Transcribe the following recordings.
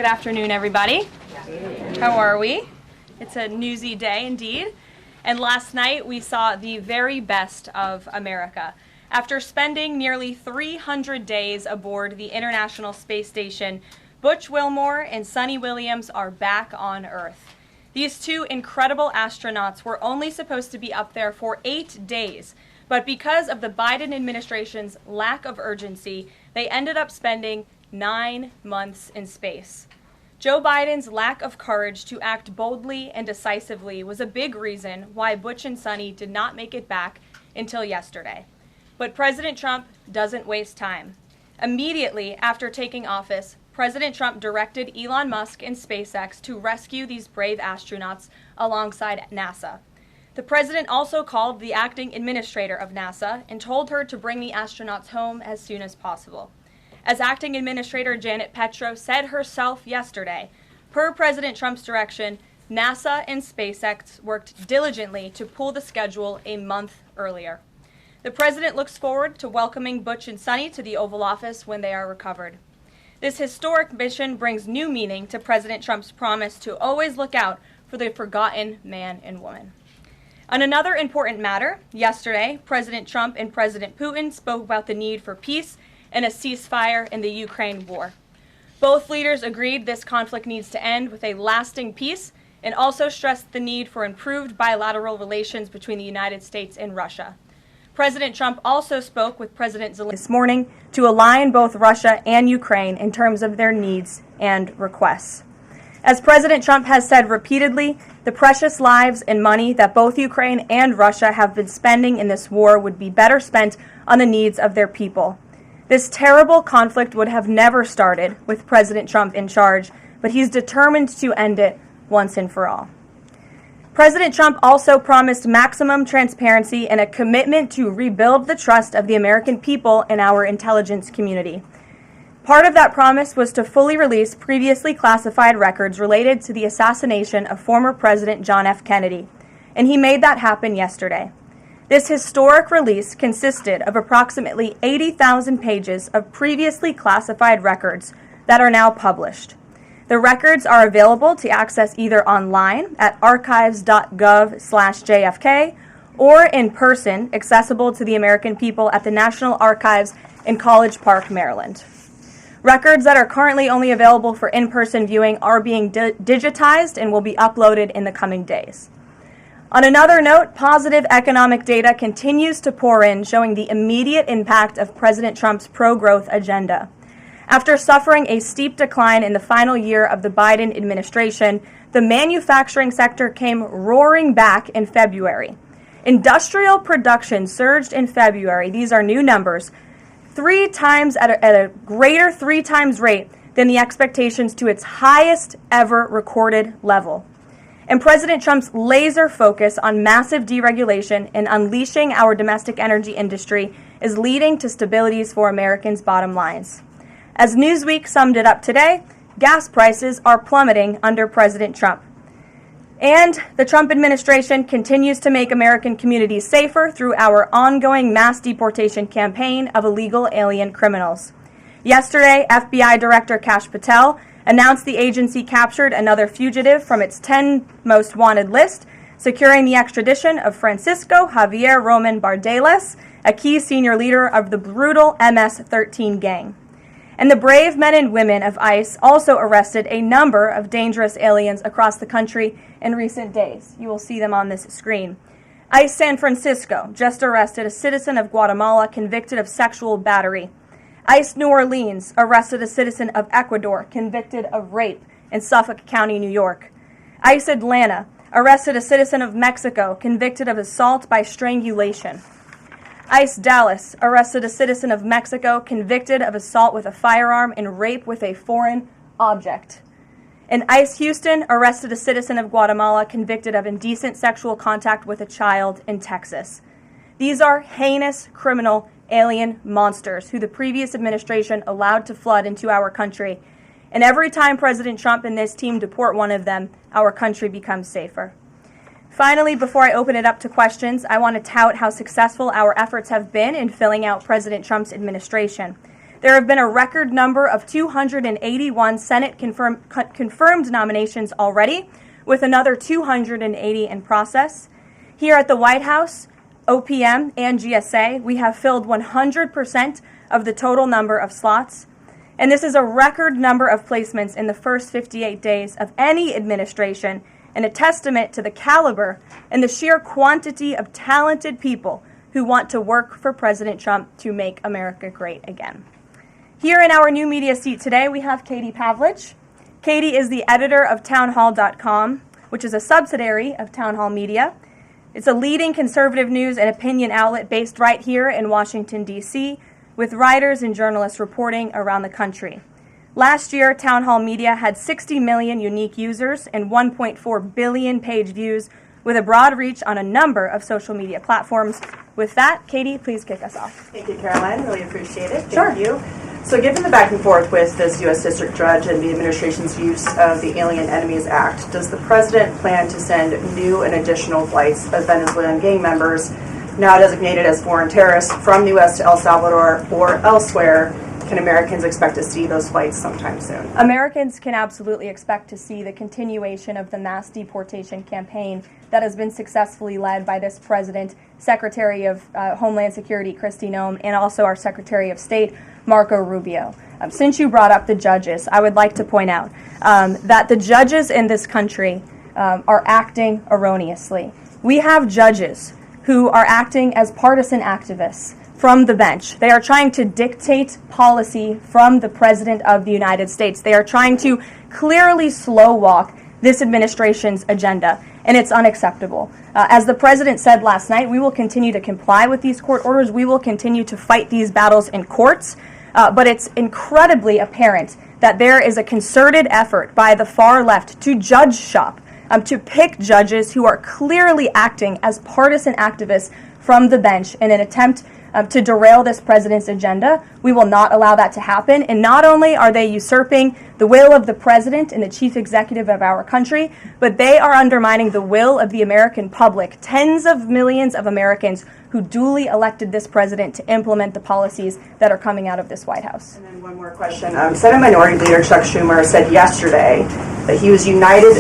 Good afternoon, everybody. How are we? It's a newsy day indeed. And last night we saw the very best of America. After spending nearly 300 days aboard the International Space Station, Butch Wilmore and Suni Williams are back on Earth. These two incredible astronauts were only supposed to be up there for 8 days, but because of the Biden administration's lack of urgency, they ended up spending 9 months in space. Joe Biden's lack of courage to act boldly and decisively was a big reason why Butch and Suni did not make it back until yesterday. But President Trump doesn't waste time. Immediately after taking office, President Trump directed Elon Musk and SpaceX to rescue these brave astronauts alongside NASA. The president also called the acting administrator of NASA and told her to bring the astronauts home as soon as possible. As acting administrator Janet Petro said herself yesterday, per President Trump's direction, NASA and SpaceX worked diligently to pull the schedule a month earlier. The president looks forward to welcoming Butch and Suni to the Oval Office when they are recovered. This historic mission brings new meaning to President Trump's promise to always look out for the forgotten man and woman. On another important matter, yesterday, President Trump and President Putin spoke about the need for peace and a ceasefire in the Ukraine war. Both leaders agreed this conflict needs to end with a lasting peace and also stressed the need for improved bilateral relations between the United States and Russia. President Trump also spoke with President Zelensky this morning to align both Russia and Ukraine in terms of their needs and requests. As President Trump has said repeatedly, the precious lives and money that both Ukraine and Russia have been spending in this war would be better spent on the needs of their people. This terrible conflict would have never started with President Trump in charge, but he's determined to end it once and for all. President Trump also promised maximum transparency and a commitment to rebuild the trust of the American people in our intelligence community. Part of that promise was to fully release previously classified records related to the assassination of former President John F. Kennedy, and he made that happen yesterday. This historic release consisted of approximately 80,000 pages of previously classified records that are now published. The records are available to access either online at archives.gov/JFK or in person, accessible to the American people at the National Archives in College Park, Maryland. Records that are currently only available for in-person viewing are being digitized and will be uploaded in the coming days. On another note, positive economic data continues to pour in, showing the immediate impact of President Trump's pro-growth agenda. After suffering a steep decline in the final year of the Biden administration, the manufacturing sector came roaring back in February. Industrial production surged in February. These are new numbers. 3 times at a greater 3 times rate than the expectations to its highest ever recorded level. And President Trump's laser focus on massive deregulation and unleashing our domestic energy industry is leading to stabilities for Americans' bottom lines. As Newsweek summed it up today, gas prices are plummeting under President Trump. And the Trump administration continues to make American communities safer through our ongoing mass deportation campaign of illegal alien criminals. Yesterday, FBI Director Kash Patel announced the agency captured another fugitive from its 10 most wanted list, securing the extradition of Francisco Javier Roman Bardeles, a key senior leader of the brutal MS-13 gang. And the brave men and women of ICE also arrested a number of dangerous aliens across the country in recent days. You will see them on this screen. ICE San Francisco just arrested a citizen of Guatemala convicted of sexual battery. ICE New Orleans arrested a citizen of Ecuador convicted of rape in Suffolk County, New York. ICE Atlanta arrested a citizen of Mexico convicted of assault by strangulation. ICE Dallas arrested a citizen of Mexico convicted of assault with a firearm and rape with a foreign object. And ICE Houston arrested a citizen of Guatemala convicted of indecent sexual contact with a child in Texas. These are heinous criminal alien monsters who the previous administration allowed to flood into our country. And every time President Trump and this team deport one of them, our country becomes safer. Finally, before I open it up to questions, I want to tout how successful our efforts have been in filling out President Trump's administration. There have been a record number of 281 Senate confirmed nominations already, with another 280 in process. Here at the White House, OPM and GSA, we have filled 100% of the total number of slots. And this is a record number of placements in the first 58 days of any administration, and a testament to the caliber and the sheer quantity of talented people who want to work for President Trump to make America great again. Here in our new media seat today, we have Katie Pavlich. Katie is the editor of townhall.com, which is a subsidiary of Town Hall Media. It's a leading conservative news and opinion outlet based right here in Washington, D.C., with writers and journalists reporting around the country. Last year, Town Hall Media had 60 million unique users and 1.4 billion page views, with a broad reach on a number of social media platforms. With that, Katie, please kick us off. Thank you, Karoline. Really appreciate it. Sure. Thank you. So given the back and forth with this U.S. District Judge and the administration's use of the Alien Enemies Act, does the president plan to send new and additional flights of Venezuelan gang members, now designated as foreign terrorists, from the U.S. to El Salvador or elsewhere? Can Americans expect to see those flights sometime soon? Americans can absolutely expect to see the continuation of the mass deportation campaign that has been successfully led by this president, Secretary of Homeland Security Kristi Noem, and also our Secretary of State, Marco Rubio. Since you brought up the judges, I would like to point out that the judges in this country are acting erroneously. We have judges who are acting as partisan activists from the bench. They are trying to dictate policy from the President of the United States. They are trying to clearly slow walk this administration's agenda, and it's unacceptable. As the President said last night, we will continue to comply with these court orders. We will continue to fight these battles in courts, but it's incredibly apparent that there is a concerted effort by the far left to judge shop, to pick judges who are clearly acting as partisan activists from the bench in an attempt to derail this president's agenda. We will not allow that to happen. And not only are they usurping the will of the president and the chief executive of our country, but they are undermining the will of the American public, tens of millions of Americans who duly elected this president to implement the policies that are coming out of this White House. And then one more question. Senate Minority Leader Chuck Schumer said yesterday that he was united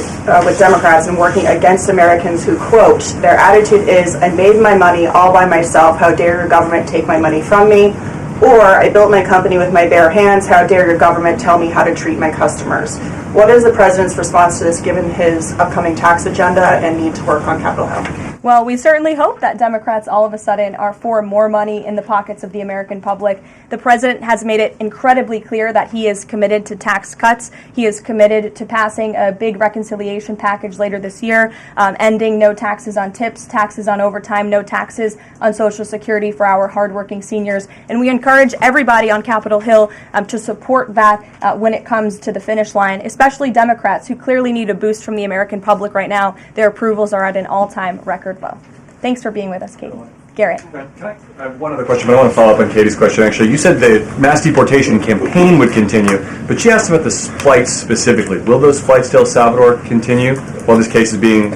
with Democrats in working against Americans who, quote, their attitude is, I made my money all by myself, how dare your government take my money from me? Or, I built my company with my bare hands, how dare your government tell me how to treat my customers? What is the president's response to this, given his upcoming tax agenda and need to work on Capitol Hill? Well, we certainly hope that Democrats all of a sudden are for more money in the pockets of the American public. The president has made it incredibly clear that he is committed to tax cuts. He is committed to passing a big reconciliation package later this year, ending no taxes on tips, taxes on overtime, no taxes on Social Security for our hardworking seniors. And we encourage everybody on Capitol Hill to support that when it comes to the finish line, especially Democrats who clearly need a boost from the American public right now. Their approvals are at an all-time record low. Thanks for being with us, Katie. Garrett. I have one other question, but I want to follow up on Katie's question, actually. You said the mass deportation campaign would continue, but she asked about the flights specifically. Will those flights to El Salvador continue while this case is being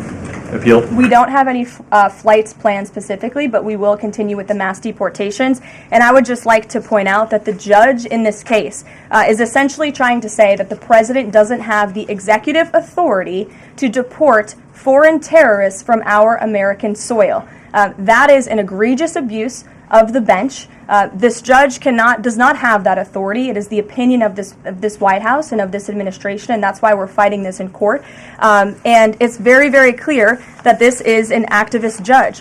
appealed? We don't have any flights planned specifically, but we will continue with the mass deportations. And I would just like to point out that the judge in this case is essentially trying to say that the president doesn't have the executive authority to deport foreign terrorists from our American soil. That is an egregious abuse of the bench. This judge does not have that authority. It is the opinion of this White House and of this administration, and that's why we're fighting this in court. And it's very, very clear that this is an activist judge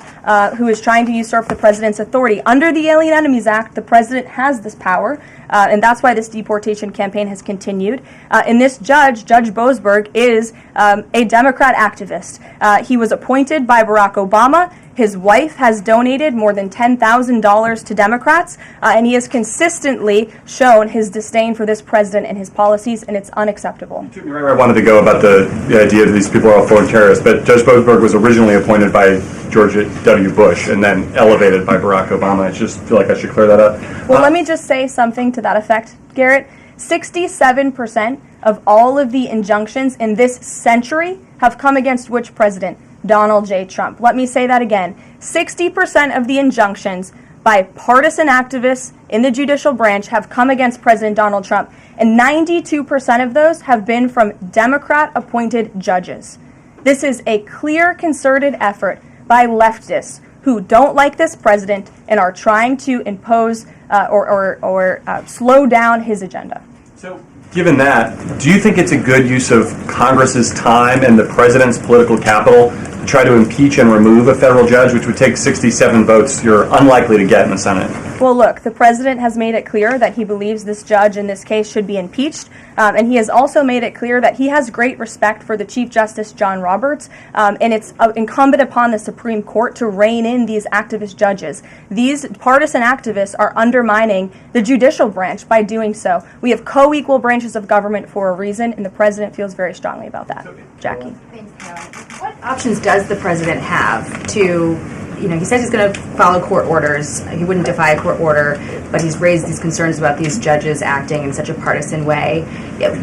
who is trying to usurp the president's authority. Under the Alien Enemies Act, the president has this power, and that's why this deportation campaign has continued. And this judge, Judge Boasberg, is a Democrat activist. He was appointed by Barack Obama. His wife has donated more than $10,000 to Democrats, and he has consistently shown his disdain for this president and his policies, and it's unacceptable. Right where I wanted to go about the idea that these people are all foreign terrorists, but Judge Boasberg was originally appointed by George W. Bush and then elevated by Barack Obama. I just feel like I should clear that up. Well, let me just say something to that effect, Garrett. 67% of all of the injunctions in this century have come against which president? Donald J. Trump. Let me say that again. 60% of the injunctions Bipartisan activists in the judicial branch have come against President Donald Trump, and 92% of those have been from Democrat-appointed judges. This is a clear, concerted effort by leftists who don't like this president and are trying to impose or slow down his agenda. So, given that, do you think it's a good use of Congress's time and the president's political capital to try to impeach and remove a federal judge, which would take 67 votes you're unlikely to get in the Senate? Well, look, the president has made it clear that he believes this judge in this case should be impeached, and he has also made it clear that he has great respect for the Chief Justice John Roberts, and it's incumbent upon the Supreme Court to rein in these activist judges. These partisan activists are undermining the judicial branch by doing so. We have co-equal branches of government for a reason, and the president feels very strongly about that. Jackie. Thanks, Karoline. What options does the president have to, he says he's going to follow court orders. He wouldn't defy a court order, but he's raised these concerns about these judges acting in such a partisan way.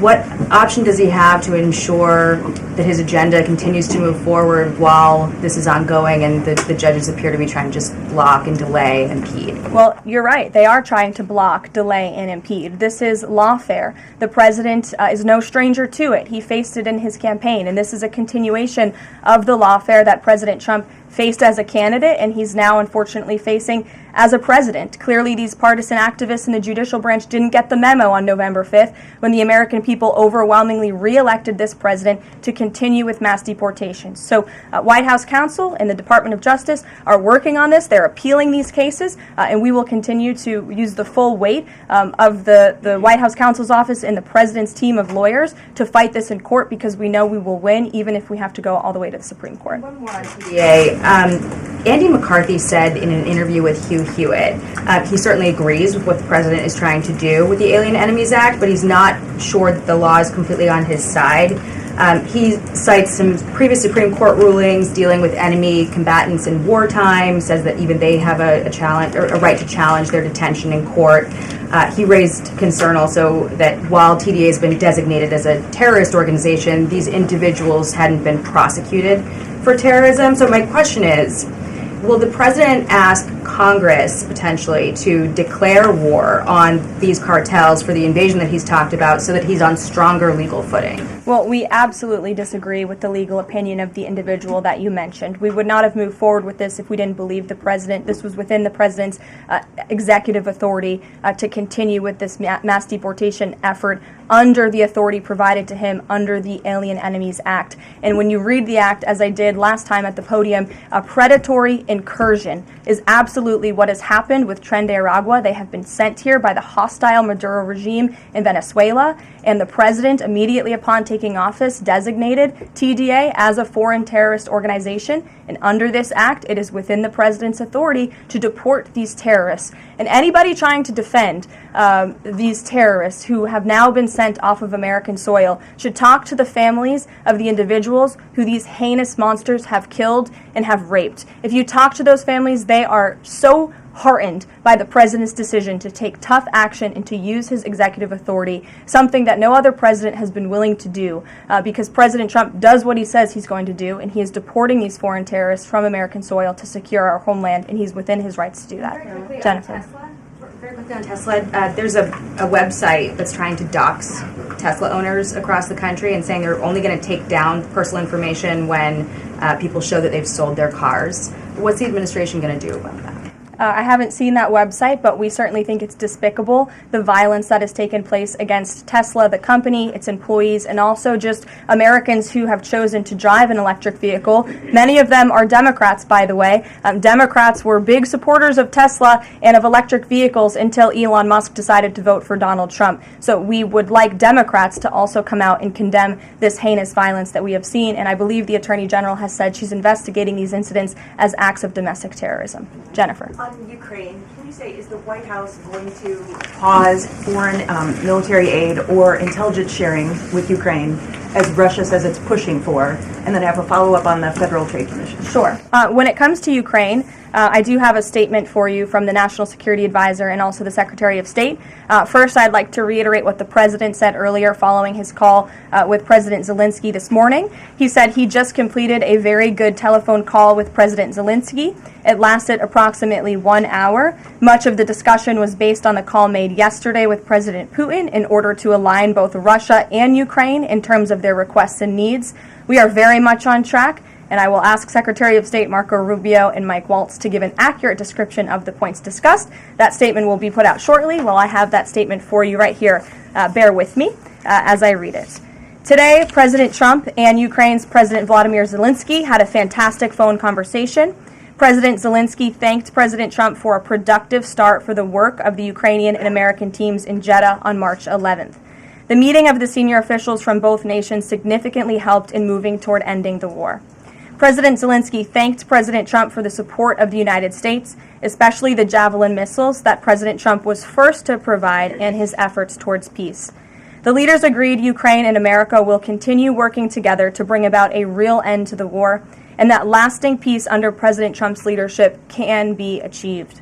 What option does he have to ensure that his agenda continues to move forward while this is ongoing and the judges appear to be trying to just block and delay and impede? Well, you're right. They are trying to block, delay, and impede. This is lawfare. The president is no stranger to it. He faced it in his campaign, and this is a continuation of the lawfare that President Trump faced as a candidate, and he's now unfortunately facing as a president. Clearly, these partisan activists in the judicial branch didn't get the memo on November 5th when the American people overwhelmingly re-elected this president to continue with mass deportations. So White House counsel and the Department of Justice are working on this. They're appealing these cases, and we will continue to use the full weight of the White House counsel's office and the president's team of lawyers to fight this in court, because we know we will win, even if we have to go all the way to the Supreme Court. One more on TDA. Andy McCarthy said in an interview with Hugh Hewitt, he certainly agrees with what the president is trying to do with the Alien Enemies Act, but he's not sure that the law is completely on his side. He cites some previous Supreme Court rulings dealing with enemy combatants in wartime, says that even they have a right to challenge their detention in court. He raised concern also that while TDA has been designated as a terrorist organization, these individuals hadn't been prosecuted for terrorism. So my question is, will the president ask Congress potentially to declare war on these cartels for the invasion that he's talked about so that he's on stronger legal footing? Well, we absolutely disagree with the legal opinion of the individual that you mentioned. We would not have moved forward with this if we didn't believe the president. This was within the president's executive authority to continue with this mass deportation effort under the authority provided to him under the Alien Enemies Act. And when you read the act, as I did last time at the podium, a predatory incursion is absolutely what has happened with Tren de Aragua. They have been sent here by the hostile Maduro regime in Venezuela, and the president, immediately upon taking office, designated TDA as a foreign terrorist organization. And under this act, it is within the president's authority to deport these terrorists. And anybody trying to defend these terrorists who have now been sent off of American soil should talk to the families of the individuals who these heinous monsters have killed and have raped. If you talk to those families, they are so heartened by the president's decision to take tough action and to use his executive authority, something that no other president has been willing to do, because President Trump does what he says he's going to do, and he is deporting these foreign terrorists from American soil to secure our homeland, and he's within his rights to do that. Jennifer. Very quickly on Tesla, there's a website that's trying to dox Tesla owners across the country and saying they're only going to take down personal information when people show that they've sold their cars. What's the administration going to do about that? I haven't seen that website, but we certainly think it's despicable, the violence that has taken place against Tesla, the company, its employees, and also just Americans who have chosen to drive an electric vehicle. Many of them are Democrats, by the way. Democrats were big supporters of Tesla and of electric vehicles until Elon Musk decided to vote for Donald Trump. So we would like Democrats to also come out and condemn this heinous violence that we have seen, and I believe the Attorney General has said she's investigating these incidents as acts of domestic terrorism. Jennifer. On Ukraine, can you say, is the White House going to pause foreign military aid or intelligence sharing with Ukraine, as Russia says it's pushing for, And then I have a follow-up on the Federal Trade Commission. Sure. When it comes to Ukraine, I do have a statement for you from the National Security Advisor and also the Secretary of State. First, I'd like to reiterate what the President said earlier following his call with President Zelensky this morning. He said he just completed a very good telephone call with President Zelensky. It lasted approximately 1 hour. Much of the discussion was based on the call made yesterday with President Putin in order to align both Russia and Ukraine in terms of their requests and needs. We are very much on track, and I will ask Secretary of State Marco Rubio and Mike Waltz to give an accurate description of the points discussed. That statement will be put out shortly. Well, I have that statement for you right here. Bear with me as I read it. Today, President Trump and Ukraine's President Volodymyr Zelensky had a fantastic phone conversation. President Zelensky thanked President Trump for a productive start for the work of the Ukrainian and American teams in Jeddah on March 11th. The meeting of the senior officials from both nations significantly helped in moving toward ending the war. President Zelensky thanked President Trump for the support of the United States, especially the Javelin missiles that President Trump was first to provide in his efforts towards peace. The leaders agreed Ukraine and America will continue working together to bring about a real end to the war, and that lasting peace under President Trump's leadership can be achieved.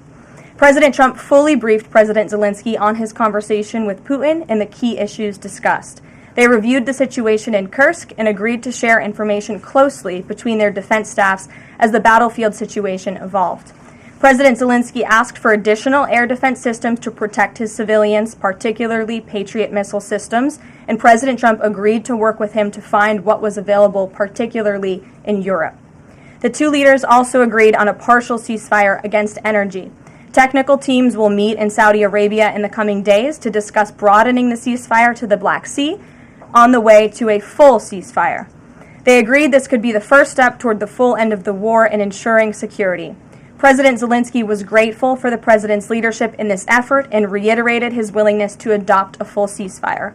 President Trump fully briefed President Zelensky on his conversation with Putin and the key issues discussed. They reviewed the situation in Kursk and agreed to share information closely between their defense staffs as the battlefield situation evolved. President Zelensky asked for additional air defense systems to protect his civilians, particularly Patriot missile systems, and President Trump agreed to work with him to find what was available, particularly in Europe. The two leaders also agreed on a partial ceasefire against energy. Technical teams will meet in Saudi Arabia in the coming days to discuss broadening the ceasefire to the Black Sea on the way to a full ceasefire. They agreed this could be the first step toward the full end of the war and ensuring security. President Zelensky was grateful for the president's leadership in this effort and reiterated his willingness to adopt a full ceasefire.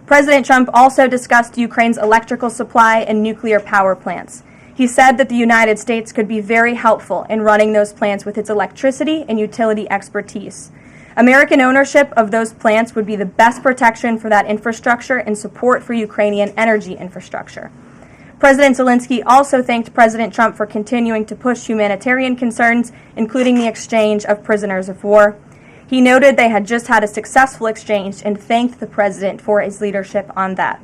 President Trump also discussed Ukraine's electrical supply and nuclear power plants. He said that the United States could be very helpful in running those plants with its electricity and utility expertise. American ownership of those plants would be the best protection for that infrastructure and support for Ukrainian energy infrastructure. President Zelensky also thanked President Trump for continuing to push humanitarian concerns, including the exchange of prisoners of war. He noted they had just had a successful exchange and thanked the president for his leadership on that.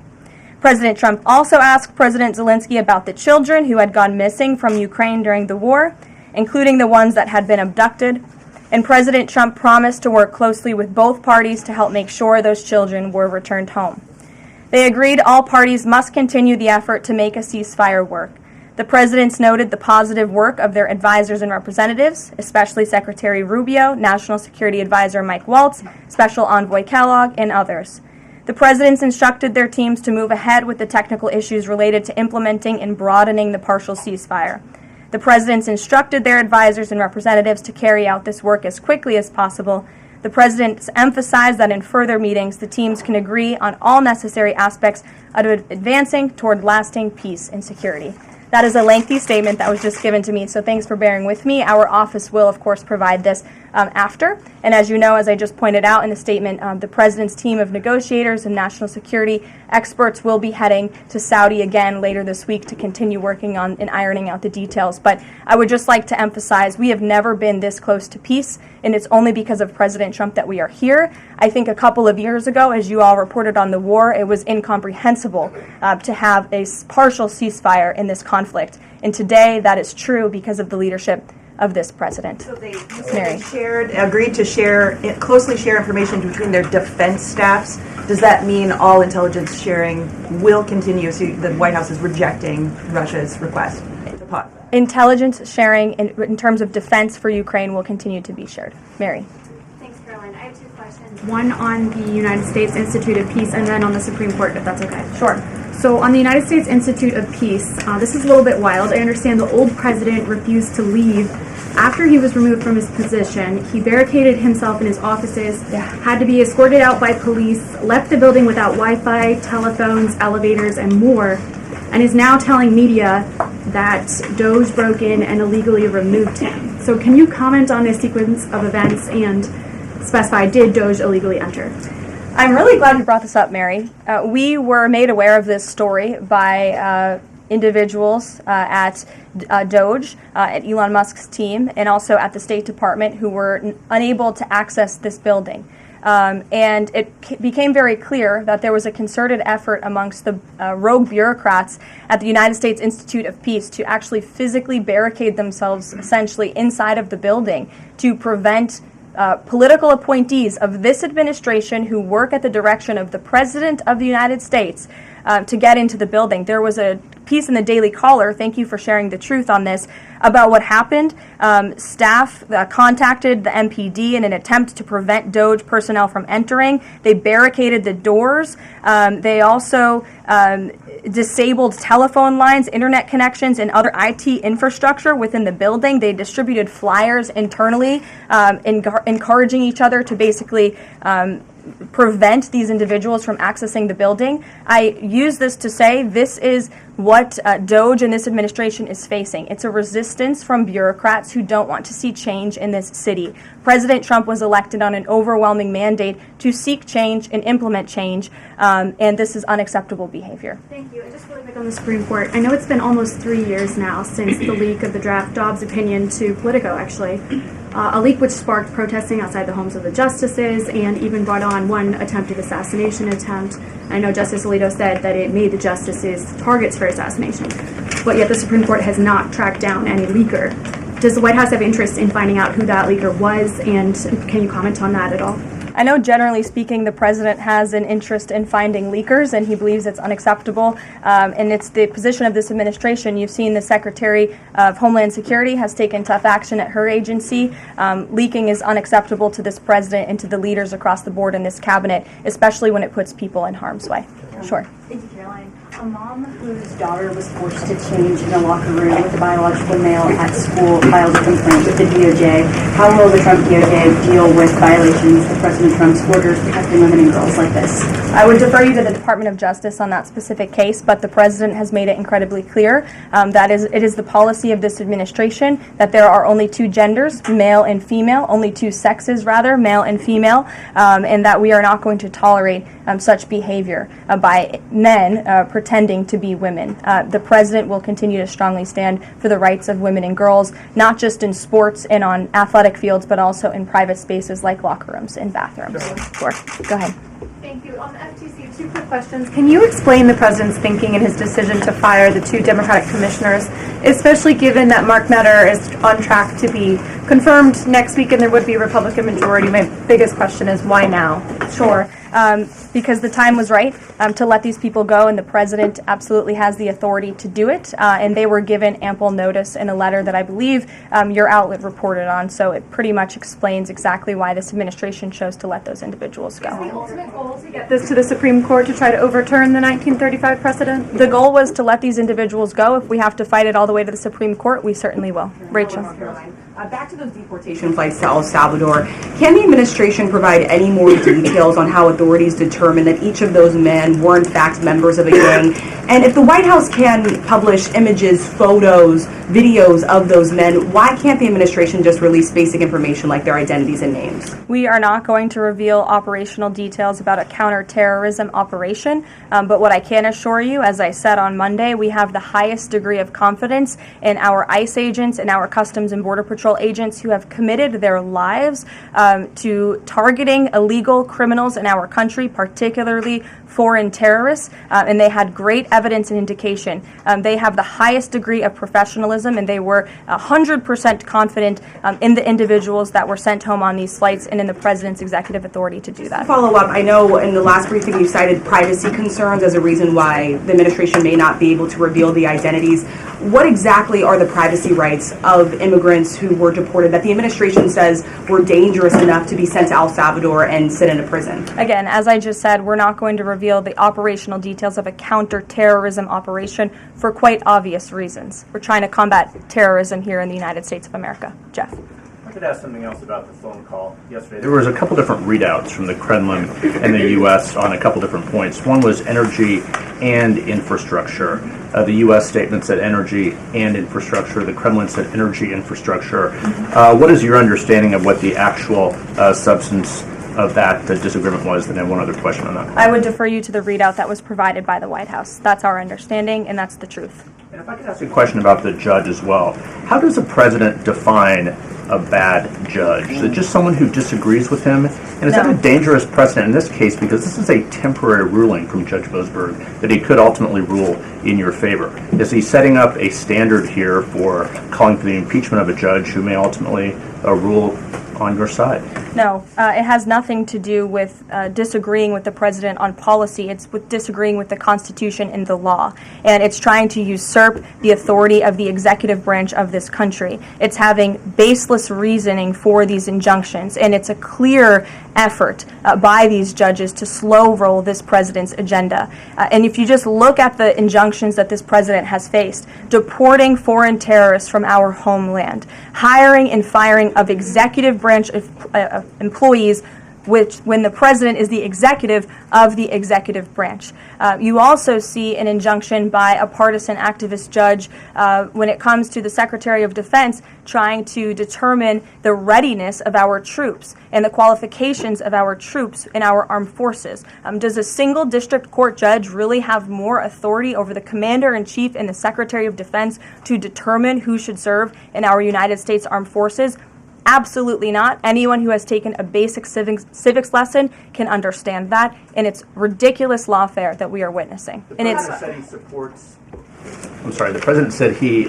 President Trump also asked President Zelensky about the children who had gone missing from Ukraine during the war, including the ones that had been abducted, and President Trump promised to work closely with both parties to help make sure those children were returned home. They agreed all parties must continue the effort to make a ceasefire work. The presidents noted the positive work of their advisors and representatives, especially Secretary Rubio, National Security Advisor Mike Waltz, Special Envoy Kellogg, and others. The presidents instructed their teams to move ahead with the technical issues related to implementing and broadening the partial ceasefire. The presidents instructed their advisors and representatives to carry out this work as quickly as possible. The presidents emphasized that in further meetings, the teams can agree on all necessary aspects of advancing toward lasting peace and security. That is a lengthy statement that was just given to me, so thanks for bearing with me. Our office will, of course, provide this after. And as you know, as I just pointed out in the statement, the president's team of negotiators and national security experts will be heading to Saudi again later this week to continue working on and ironing out the details. But I would just like to emphasize we have never been this close to peace, and it's only because of President Trump that we are here. I think a couple of years ago, as you all reported on the war, it was incomprehensible to have a partial ceasefire in this conflict. And today, that is true because of the leadership of this president. So they Mary. agreed to closely share information between their defense staffs. Does that mean all intelligence sharing will continue? So the White House is rejecting Russia's request to pause. Intelligence sharing in terms of defense for Ukraine will continue to be shared. Mary. Thanks, Caroline. I have two questions. One on the United States Institute of Peace and then on the Supreme Court, if that's okay. Sure. So on the United States Institute of Peace, this is a little bit wild. I understand the old president refused to leave after he was removed from his position. He barricaded himself in his offices, had to be escorted out by police, left the building without Wi-Fi, telephones, elevators, and more, and is now telling media that DOGE broke in and illegally removed him. So can you comment on this sequence of events and specify, did DOGE illegally enter? I'm really glad you brought this up, Mary. We were made aware of this story by individuals at DOGE, at Elon Musk's team, and also at the State Department who were unable to access this building. And it became very clear that there was a concerted effort amongst the rogue bureaucrats at the United States Institute of Peace to actually physically barricade themselves essentially inside of the building to prevent political appointees of this administration who work at the direction of the President of the United States to get into the building. There was a piece in the Daily Caller, thank you for sharing the truth on this, about what happened. Staff contacted the MPD in an attempt to prevent DOGE personnel from entering. They barricaded the doors. They also disabled telephone lines, internet connections, and other IT infrastructure within the building. They distributed flyers internally, encouraging each other to basically prevent these individuals from accessing the building. I use this to say this is what DOGE and this administration is facing. It's a resistance from bureaucrats who don't want to see change in this city. President Trump was elected on an overwhelming mandate to seek change and implement change, and this is unacceptable behavior. Thank you. And just really quick on the Supreme Court, I know it's been almost 3 years now since the leak of the draft Dobbs opinion to Politico, actually. A leak which sparked protesting outside the homes of the justices and even brought on one attempted assassination attempt. I know Justice Alito said that it made the justices targets for assassination, but yet the Supreme Court has not tracked down any leaker. Does the White House have interest in finding out who that leaker was, and can you comment on that at all? I know generally speaking the president has an interest in finding leakers and he believes it's unacceptable, and it's the position of this administration. You've seen the Secretary of Homeland Security has taken tough action at her agency. Leaking is unacceptable to this president and to the leaders across the board in this cabinet, especially when it puts people in harm's way. Sure. Thank you, Caroline. A mom whose daughter was forced to change in a locker room with a biological male at school filed a complaint with the DOJ. How will the Trump DOJ deal with violations of President Trump's orders protecting women and girls like this? I would defer you to the Department of Justice on that specific case, but the president has made it incredibly clear that it is the policy of this administration that there are only two genders, male and female, only two sexes rather, male and female, and that we are not going to tolerate such behavior by men pretending to be women. The president will continue to strongly stand for the rights of women and girls, not just in sports and on athletic fields, but also in private spaces like locker rooms and bathrooms. Sure. Go ahead. Thank you. On the FTC, two quick questions. Can you explain the president's thinking in his decision to fire the two Democratic commissioners, especially given that Mark Meadow is on track to be confirmed next week and there would be a Republican majority? My biggest question is why now? Sure. Because the time was right to let these people go, and the president absolutely has the authority to do it, and they were given ample notice in a letter that I believe your outlet reported on, so it pretty much explains exactly why this administration chose to let those individuals go. Is the ultimate goal to get this to the Supreme Court to try to overturn the 1935 precedent? The goal was to let these individuals go. If we have to fight it all the way to the Supreme Court, we certainly will. Rachel. Back to those deportation flights to El Salvador, can the administration provide any more details on how authorities determined that each of those men were in fact members of a gang? And if the White House can publish images, photos, videos of those men, why can't the administration just release basic information like their identities and names? We are not going to reveal operational details about a counterterrorism operation, but what I can assure you, as I said on Monday, we have the highest degree of confidence in our ICE agents and our Customs and Border Patrol agents who have committed their lives to targeting illegal criminals in our country, particularly foreign terrorists, and they had great evidence and indication. They have the highest degree of professionalism, and they were 100% confident in the individuals that were sent home on these flights and in the president's executive authority to do that. Follow up, I know in the last briefing you cited privacy concerns as a reason why the administration may not be able to reveal the identities. What exactly are the privacy rights of immigrants who were deported that the administration says were dangerous enough to be sent to El Salvador and sit in a prison? Again, as I just said, we're not going to reveal the operational details of a counterterrorism operation for quite obvious reasons. We're trying to combat terrorism here in the United States of America. Jeff. I could ask something else about the phone call yesterday. There was a couple different readouts from the Kremlin and the U.S. on a couple different points. One was energy and infrastructure. The U.S. statement said energy and infrastructure. The Kremlin said energy infrastructure. What is your understanding of what the actual substance of that disagreement was? And then one other question on that. I would defer you to the readout that was provided by the White House. That's our understanding, and that's the truth. And if I could ask a question about the judge as well. How does the president define a bad judge? Is it just someone who disagrees with him? And is that a dangerous precedent in this case, because this is a temporary ruling from Judge Boasberg that he could ultimately rule in your favor? Is he setting up a standard here for calling for the impeachment of a judge who may ultimately rule on your side? No, it has nothing to do with disagreeing with the president on policy. It's with disagreeing with the Constitution and the law. And it's trying to usurp the authority of the executive branch of this country. It's having baseless reasoning for these injunctions. And it's a clear effort by these judges to slow roll this president's agenda. And if you just look at the injunctions that this president has faced, deporting foreign terrorists from our homeland, hiring and firing of executive branch employees, which when the president is the executive of the executive branch. You also see an injunction by a partisan activist judge when it comes to the Secretary of Defense trying to determine the readiness of our troops and the qualifications of our troops in our armed forces. Does a single district court judge really have more authority over the Commander-in-Chief and the Secretary of Defense to determine who should serve in our United States Armed Forces? Absolutely not. Anyone who has taken a basic civics lesson can understand that, and it's ridiculous lawfare that we are witnessing. And it's. The president said he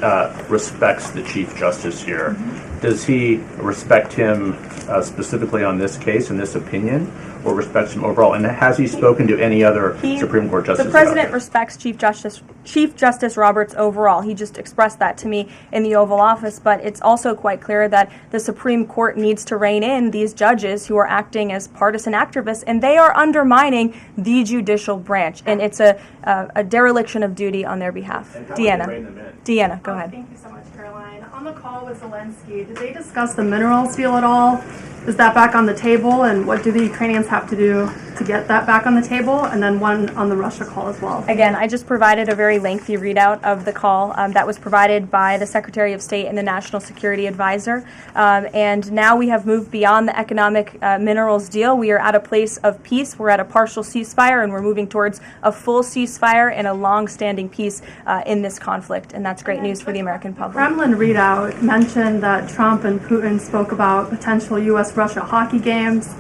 respects the Chief Justice here. Mm-hmm. Does he respect him specifically on this case and this opinion, or respects him overall? And has he spoken to any other Supreme Court justices? The president respects Chief Justice Roberts overall. He just expressed that to me in the Oval Office, but it's also quite clear that the Supreme Court needs to rein in these judges who are acting as partisan activists, and they are undermining the judicial branch, and it's a dereliction of duty on their behalf. Deanna, go ahead. Thank you so much, Caroline. On the call with Zelensky, did they discuss the minerals deal at all? Is that back on the table, and what do the Ukrainians have to do to get that back on the table? And then one on the Russia call as well. Again, I just provided a very lengthy readout of the call that was provided by the Secretary of State and the National Security Advisor. And now we have moved beyond the economic minerals deal. We are at a place of peace. We're at a partial ceasefire, and we're moving towards a full ceasefire and a long-standing peace in this conflict. And that's great news for the American public. Kremlin readout mentioned that Trump and Putin spoke about potential U.S.-Russia hockey games.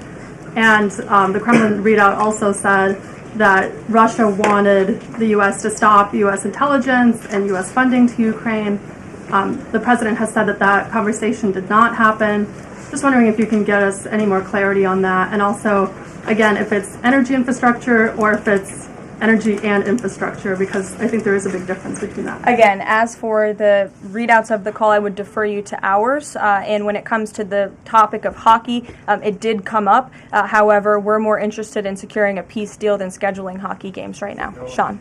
And the Kremlin readout also said that Russia wanted the U.S. to stop U.S. intelligence and U.S. funding to Ukraine. The president has said that that conversation did not happen. Just wondering if you can get us any more clarity on that. And also, again, if it's energy infrastructure or if it's energy and infrastructure, because I think there is a big difference between that. Again, as for the readouts of the call, I would defer you to ours. And when it comes to the topic of hockey, it did come up. However, we're more interested in securing a peace deal than scheduling hockey games right now. Sean.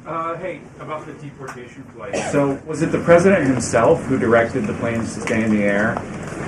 Hey, about the deportation flight. So, was it the president himself who directed the planes to stay in the air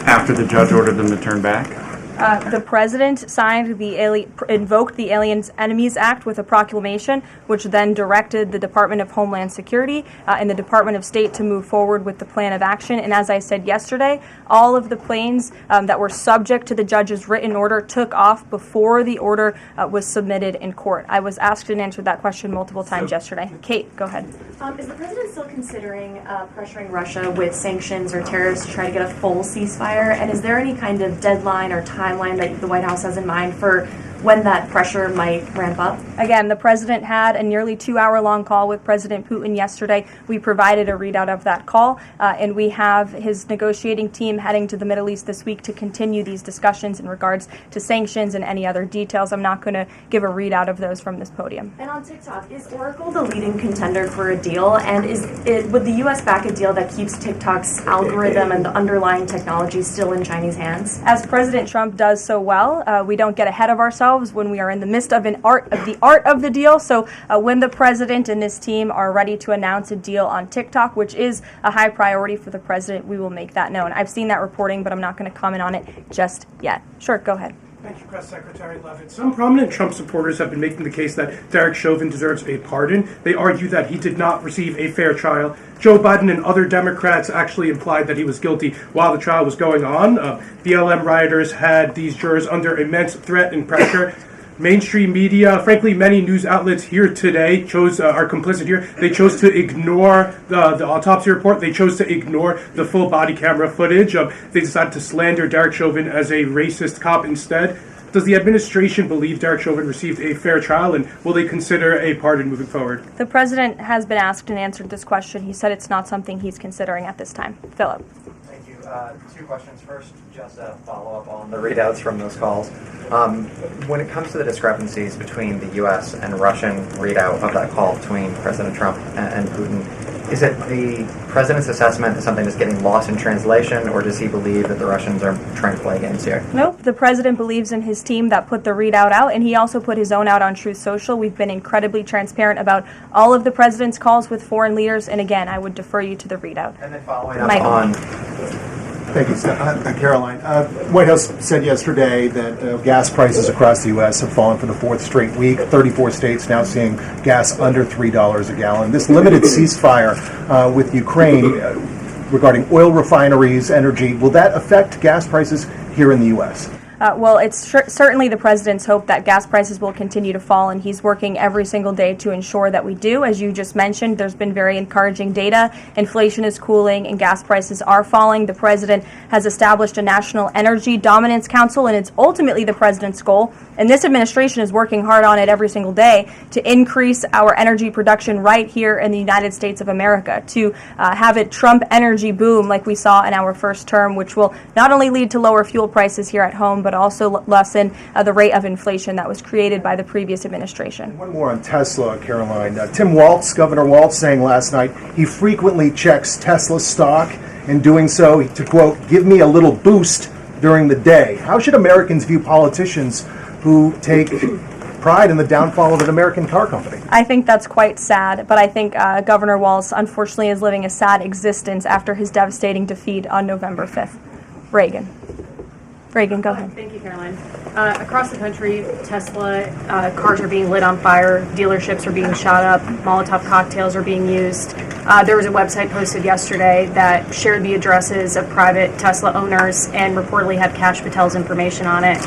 after the judge ordered them to turn back? The president invoked the Aliens Enemies Act with a proclamation, which then directed the Department of Homeland Security and the Department of State to move forward with the plan of action. And as I said yesterday, all of the planes that were subject to the judge's written order took off before the order was submitted in court. I was asked and answered that question multiple times yesterday. Kate, go ahead. Is the president still considering pressuring Russia with sanctions or tariffs to try to get a full ceasefire? And is there any kind of deadline or timeline that the White House has in mind for when that pressure might ramp up? Again, the president had a nearly 2-hour-long call with President Putin yesterday. We provided a readout of that call, and we have his negotiating team heading to the Middle East this week to continue these discussions in regards to sanctions and any other details. I'm not going to give a readout of those from this podium. And on TikTok, is Oracle the leading contender for a deal? And would the U.S. back a deal that keeps TikTok's algorithm and the underlying technology still in Chinese hands? As President Trump does so well, we don't get ahead of ourselves when we are in the midst of the art of the deal. So when the president and his team are ready to announce a deal on TikTok, which is a high priority for the president, we will make that known. I've seen that reporting, but I'm not going to comment on it just yet. Sure, go ahead. Thank you, Press Secretary Leavitt. Some prominent Trump supporters have been making the case that Derek Chauvin deserves a pardon. They argue that he did not receive a fair trial. Joe Biden and other Democrats actually implied that he was guilty while the trial was going on. BLM rioters had these jurors under immense threat and pressure. mainstream media, frankly, many news outlets here today are complicit here. They chose to ignore the autopsy report. They chose to ignore the full body camera footage. They decided to slander Derek Chauvin as a racist cop instead. Does the administration believe Derek Chauvin received a fair trial, and will they consider a pardon moving forward? The president has been asked and answered this question. He said it's not something he's considering at this time. Philip. Thank you. Two questions. First, just a follow-up on the readouts from those calls. When it comes to the discrepancies between the U.S. and Russian readout of that call between President Trump and Putin, is it the president's assessment is something that's getting lost in translation, or does he believe that the Russians are trying to play games here? Nope. The president believes in his team that put the readout out, and he also put his own out on Truth Social. We've been incredibly transparent about all of the president's calls with foreign leaders, and again, I would defer you to the readout. And then following up on... Thank you, Karoline. White House said yesterday that gas prices across the U.S. have fallen for the fourth straight week. 34 states now seeing gas under $3 a gallon. This limited ceasefire with Ukraine regarding oil refineries, energy, will that affect gas prices here in the U.S.? Well, it's certainly the president's hope that gas prices will continue to fall, and he's working every single day to ensure that we do. As you just mentioned, there's been very encouraging data. Inflation is cooling and gas prices are falling. The president has established a National Energy Dominance Council, and it's ultimately the president's goal. And this administration is working hard on it every single day to increase our energy production right here in the United States of America, to have it Trump energy boom like we saw in our first term, which will not only lead to lower fuel prices here at home, but also lessen the rate of inflation that was created by the previous administration. One more on Tesla, Karoline. Tim Walz, Governor Walz, saying last night he frequently checks Tesla stock, in doing so to, quote, give me a little boost during the day. How should Americans view politicians who take pride in the downfall of an American car company? I think that's quite sad, but I think Governor Walz unfortunately is living a sad existence after his devastating defeat on November 5th. Reagan, go ahead. Thank you, Caroline. Across the country, Tesla cars are being lit on fire, dealerships are being shot up, Molotov cocktails are being used. There was a website posted yesterday that shared the addresses of private Tesla owners and reportedly had Kash Patel's information on it.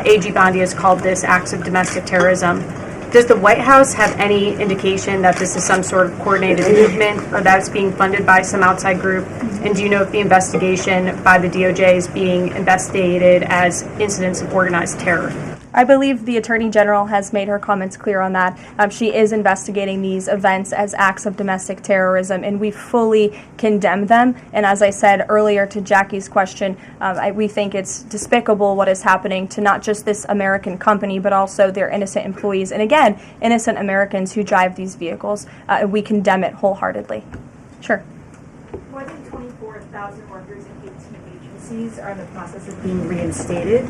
AG Bondi has called this acts of domestic terrorism. Does the White House have any indication that this is some sort of coordinated movement or that it's being funded by some outside group? And do you know if the investigation by the DOJ is being investigated as incidents of organized terror? I believe the Attorney General has made her comments clear on that. She is investigating these events as acts of domestic terrorism, and we fully condemn them. And as I said earlier to Jackie's question, we think it's despicable what is happening to not just this American company, but also their innocent employees. And again, innocent Americans who drive these vehicles. We condemn it wholeheartedly. Sure. More than 24,000 workers in 18 agencies are in the process of being reinstated.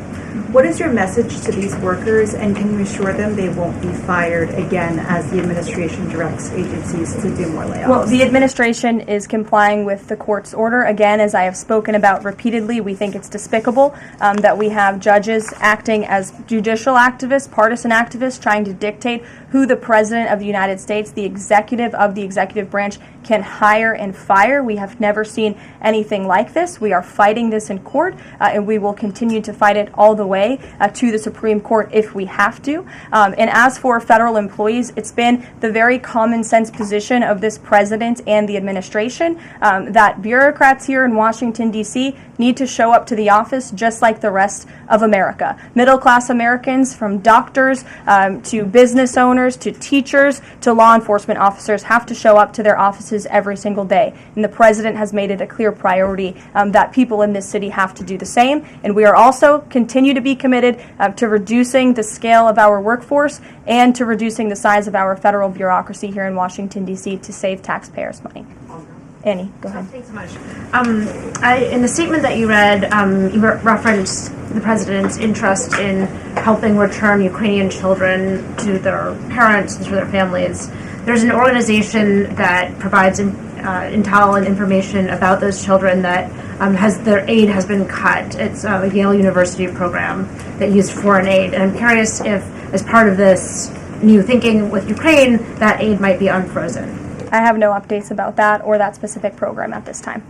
What is your message to these workers, and can you assure them they won't be fired again as the administration directs agencies to do more layoffs? Well, the administration is complying with the court's order. Again, as I have spoken about repeatedly, we think it's despicable that we have judges acting as judicial activists, partisan activists, trying to dictate who the President of the United States, the executive of the executive branch, can hire and fire. We have never seen anything like this. We are fighting this in court, and we will continue to fight it all the way to the Supreme Court if we have to. And as for federal employees, it's been the very common sense position of this president and the administration that bureaucrats here in Washington, D.C. need to show up to the office just like the rest of America. Middle-class Americans, from doctors to business owners to teachers to law enforcement officers, have to show up to their offices every single day. And the president has made it a clear priority that people in this city have to do the same. And we are also continue to be committed to reducing the scale of our workforce and to reducing the size of our federal bureaucracy here in Washington, D.C. to save taxpayers' money. Annie, go ahead. Thanks so much. In the statement that you read, you referenced the president's interest in helping return Ukrainian children to their parents and to their families. There's an organization that provides intel and information about those children that their aid has been cut. It's a Yale University program that used foreign aid. And I'm curious if, as part of this new thinking with Ukraine, that aid might be unfrozen. I have no updates about that or that specific program at this time.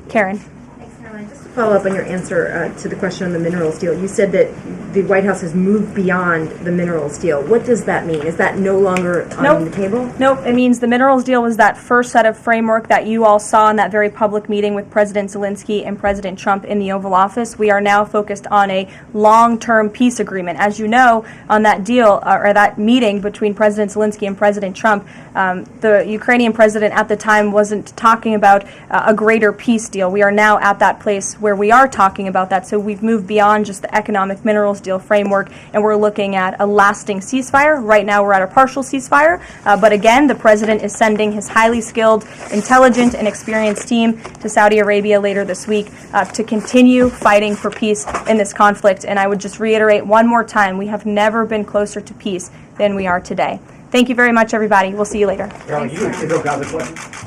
Karen. Thanks, Caroline, just to follow up on your answer to the question on the minerals deal, you said that the White House has moved beyond the minerals deal. What does that mean? Is that no longer on the table? Nope. It means the minerals deal was that first set of framework that you all saw in that very public meeting with President Zelensky and President Trump in the Oval Office. We are now focused on a long-term peace agreement. As you know, on that deal, or that meeting between President Zelensky and President Trump, the Ukrainian president at the time wasn't talking about a greater peace deal. We are now at that place where we are talking about that. So we've moved beyond just the economic minerals deal framework, and we're looking at a lasting ceasefire. Right now we're at a partial ceasefire, but again, the president is sending his highly skilled, intelligent, and experienced team to Saudi Arabia later this week to continue fighting for peace in this conflict. And I would just reiterate one more time, we have never been closer to peace than we are today. Thank you very much, everybody. We'll see you later. You got the question.